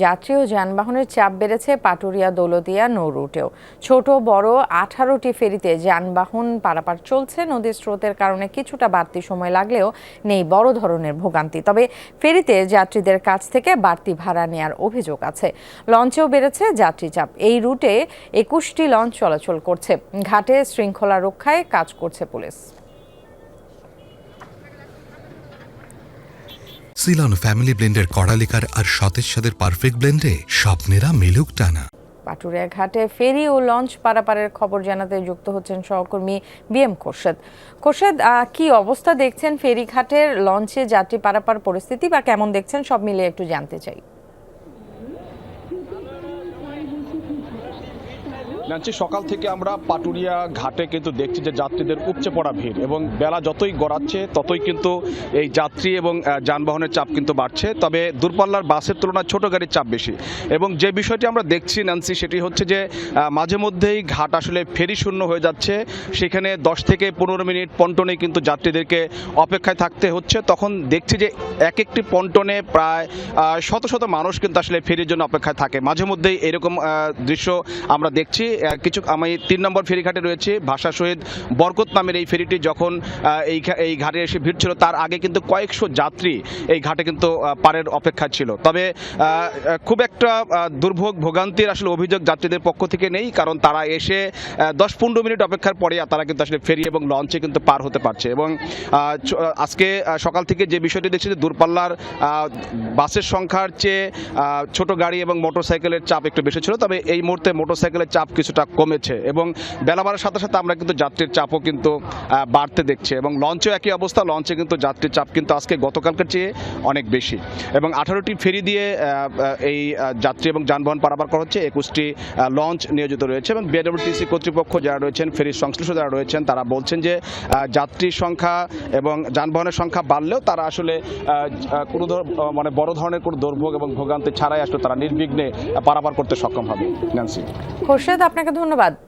যাত্রী ও যানবাহনের চাপ বেড়েছে পাটুরিয়া দৌলতদিয়া নৌ রুটেও। ছোট বড় 18টি ফেরিতে যানবাহন পারাপার চলছে। নদীর স্রোতের কারণে কিছুটা বাড়তি সময় লাগলেও নেই বড় ধরনের ভোগান্তি। তবে ফেরিতে যাত্রীদের কাছ থেকে বাড়তি ভাড়া নেয়ার অভিযোগ আছে। লঞ্চেও বেড়েছে যাত্রী চাপ। এই রুটে 21টি লঞ্চ চলাচল করছে। ঘাটে শৃঙ্খলা রক্ষায় কাজ করছে পুলিশ। সিলন ফ্যামিলি ব্লেন্ডের কড়ালিকার আর সতেজ স্বাদের পারফেক্ট ব্লেন্ডে স্বপ্নেরা মিলুক টানা। পাটুরিয়া ঘাটে ফেরি ও লঞ্চ পারাপারের খবর জানাতে যুক্ত হচ্ছেন সহকর্মী বিএম খোরশেদ। খোরশেদ, কি অবস্থা দেখছেন ফেরি ঘাটের, লঞ্চে যাত্রী পারাপার পরিস্থিতি বা কেমন দেখছেন, সব মিলিয়ে একটু জানতে চাই। সকাল থেকে আমরা পাটুরিয়া ঘাটে কিন্তু দেখছি যে যাত্রীদের উপচে পড়া ভিড়, এবং বেলা যতই গড়াচ্ছে ততই কিন্তু এই যাত্রী এবং যানবাহনের চাপ কিন্তু বাড়ছে। তবে দূরপাল্লার বাসের তুলনায় ছোট গাড়ির চাপ বেশি, এবং যে বিষয়টি আমরা দেখছি ন্যান্সি, সেটি হচ্ছে যে মাঝে মধ্যেই ঘাট আসলে ফেরি শূন্য হয়ে যাচ্ছে। সেখানে 10 থেকে 15 মিনিট পন্টনে কিন্তু যাত্রীদেরকে অপেক্ষায় থাকতে হচ্ছে। তখন দেখছি যে এক একটি পন্টনে প্রায় শত শত মানুষ কিন্তু আসলে ফেরির জন্য অপেক্ষায় থাকে। মাঝে মধ্যেই এরকম দৃশ্য আমরা দেখছি। আমি 3 নম্বর ফেরিঘাটে রয়েছে। ভাষা শহীদ বরকত নামের এই ফেরিটি যখন এই ঘাটে এসে ভিড় ছিল, তার আগে কিন্তু কয়েকশো যাত্রী এই ঘাটে কিন্তু পারের অপেক্ষা ছিল। তবে খুব একটা দুর্ভোগ ভোগান্তির আসলে অভিযোগ যাত্রীদের পক্ষ থেকে নেই, কারণ তারা এসে 10-15 মিনিট অপেক্ষার পরে তারা কিন্তু আসলে ফেরি এবং লঞ্চে কিন্তু পার হতে পারছে। এবং আজকে সকাল থেকে যে বিষয়টি দেখছি যে দূরপাল্লার বাসের সংখ্যার চেয়ে ছোট গাড়ি এবং মোটরসাইকেলের চাপ একটু বেশি ছিল। তবে এই মুহূর্তে মোটরসাইকেলের চাপ কিছুটা কমেছে, এবং বেলা বাড়ার সাথে সাথে আমরা কিন্তু যাত্রীর চাপও কিন্তু বাড়তে দেখছি। এবং লঞ্চেও একই অবস্থা, লঞ্চে কিন্তু যাত্রীর চাপ কিন্তু আজকে গতকালকের চেয়ে অনেক বেশি। এবং 18টি ফেরি দিয়ে এই যাত্রী এবং যানবাহন পারাপার করা হচ্ছে। 21টি লঞ্চ নিয়োজিত রয়েছে, এবং বিআরডব্লিউটিসি কর্তৃপক্ষ যারা রয়েছেন, ফেরির সংশ্লিষ্ট যারা রয়েছেন, তারা বলছেন যে যাত্রীর সংখ্যা এবং যানবাহনের সংখ্যা বাড়লেও তারা আসলে কোনো বড় ধরনের কোনো দুর্ভোগ এবং ভোগান্তি ছাড়াই আসলে তারা নির্বিঘ্নে পারাপার করতে সক্ষম হবে। ন্যান্সি। খোরশেদ, আপনাকে ধন্যবাদ।